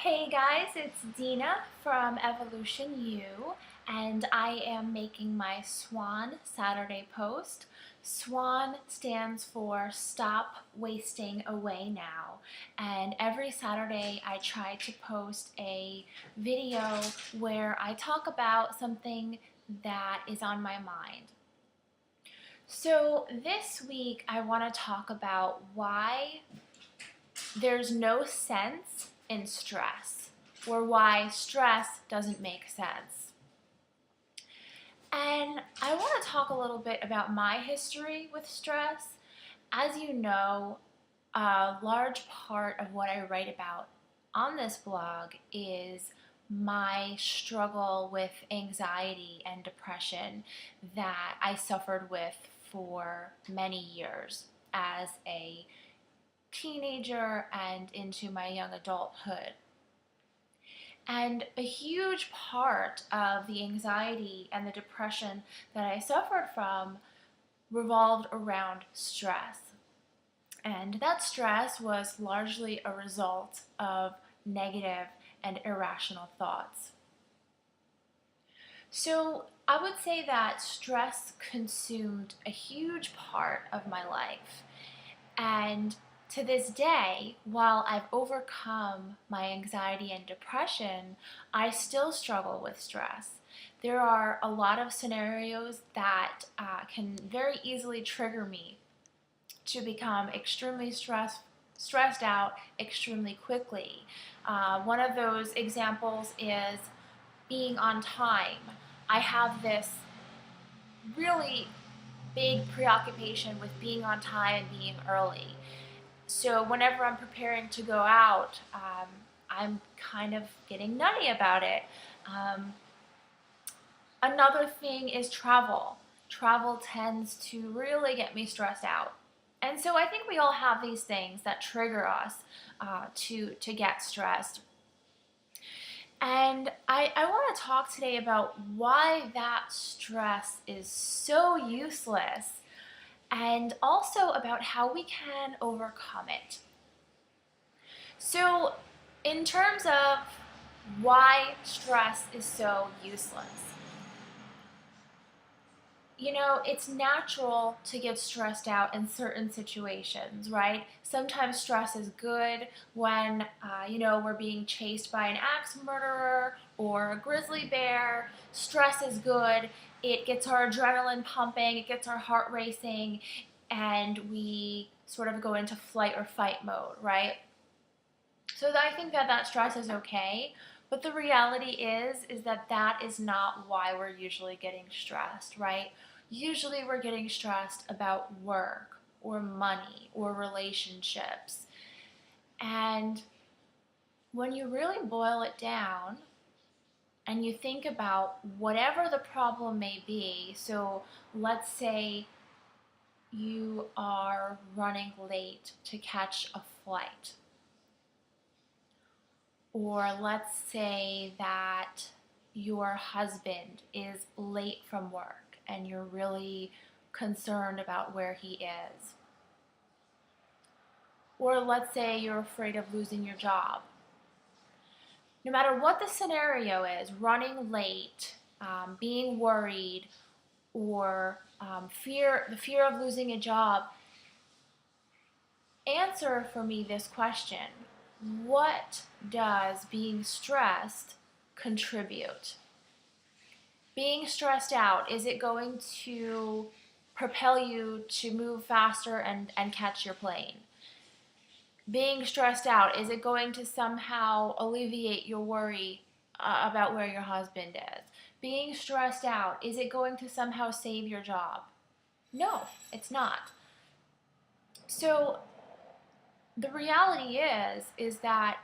Hey guys, it's Dina from Evolution U, and I am making my SWAN Saturday post. SWAN stands for Stop Wasting Away Now, and every Saturday I try to post a video where I talk about something that is on my mind. So this week I want to talk about why there's no sense in stress, or why stress doesn't make sense. And I want to talk a little bit about my history with stress. As you know, a large part of what I write about on this blog is my struggle with anxiety and depression that I suffered with for many years as a teenager and into my young adulthood. And a huge part of the anxiety and the depression that I suffered from revolved around stress. And that stress was largely a result of negative and irrational thoughts. So I would say that stress consumed a huge part of my life. And to this day, while I've overcome my anxiety and depression, I still struggle with stress. There are a lot of scenarios that can very easily trigger me to become extremely stressed out extremely quickly. One of those examples is being on time. I have this really big preoccupation with being on time and being early. So whenever I'm preparing to go out, I'm kind of getting nutty about it. Another thing is travel. Travel tends to really get me stressed out. And so I think we all have these things that trigger us to get stressed. And I want to talk today about why that stress is so useless, and also about how we can overcome it. So, in terms of why stress is so useless, it's natural to get stressed out in certain situations, right? Sometimes stress is good when, we're being chased by an axe murderer or a grizzly bear. Stress is good. It gets our adrenaline pumping, it gets our heart racing, and we sort of go into flight or fight mode, right? So I think that stress is okay. But the reality is that is not why we're usually getting stressed, right? Usually we're getting stressed about work or money or relationships. And when you really boil it down and you think about whatever the problem may be, so let's say you are running late to catch a flight. Or let's say that your husband is late from work and you're really concerned about where he is. Or let's say you're afraid of losing your job. No matter what the scenario is, running late, being worried, or the fear of losing a job, answer for me this question: what does being stressed contribute? Being stressed out, is it going to propel you to move faster and catch your plane? Being stressed out, is it going to somehow alleviate your worry about where your husband is? Being stressed out, is it going to somehow save your job? No, it's not. So the reality is that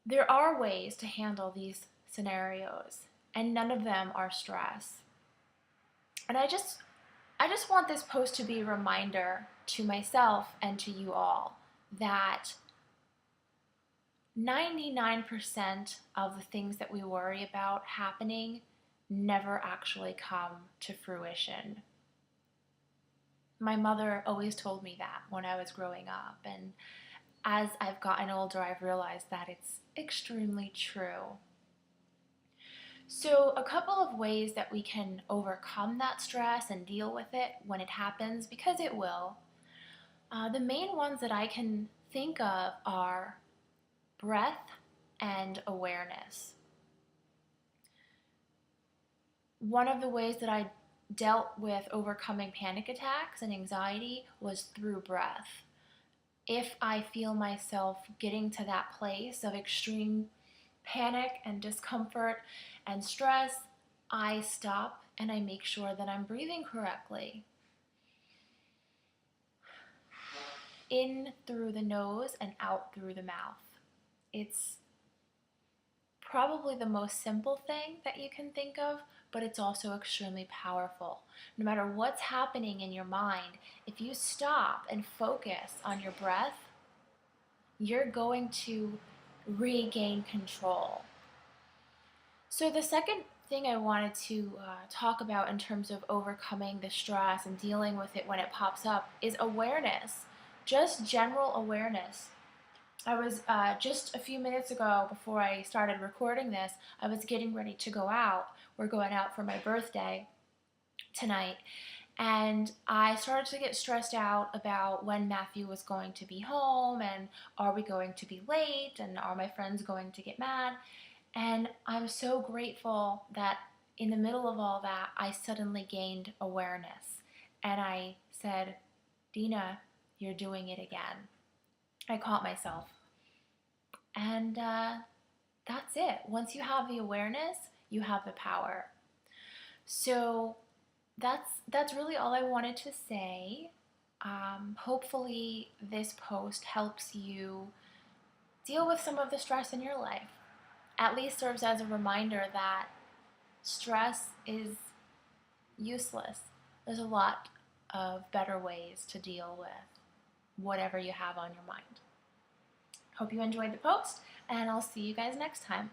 there are ways to handle these scenarios, and none of them are stress. And I just want this post to be a reminder to myself and to you all that 99% of the things that we worry about happening never actually come to fruition. My mother always told me that when I was growing up, and as I've gotten older, I've realized that it's extremely true. So, a couple of ways that we can overcome that stress and deal with it when it happens, because it will. The main ones that I can think of are breath and awareness. One of the ways that I dealt with overcoming panic attacks and anxiety was through breath. If I feel myself getting to that place of extreme panic and discomfort and stress, I stop and I make sure that I'm breathing correctly. In through the nose and out through the mouth. It's probably the most simple thing that you can think of, but it's also extremely powerful. No matter what's happening in your mind, if you stop and focus on your breath, you're going to regain control. So the second thing I wanted to talk about in terms of overcoming the stress and dealing with it when it pops up is awareness, just general awareness. I was just a few minutes ago, before I started recording this, I was getting ready to go out. We're going out for my birthday tonight. And I started to get stressed out about when Matthew was going to be home, and are we going to be late, and are my friends going to get mad? And I'm so grateful that in the middle of all that, I suddenly gained awareness. And I said, Dina, you're doing it again. I caught myself. And that's it. Once you have the awareness, you have the power. So that's really all I wanted to say. Hopefully this post helps you deal with some of the stress in your life. At least serves as a reminder that stress is useless. There's a lot of better ways to deal with whatever you have on your mind. Hope you enjoyed the post, and I'll see you guys next time.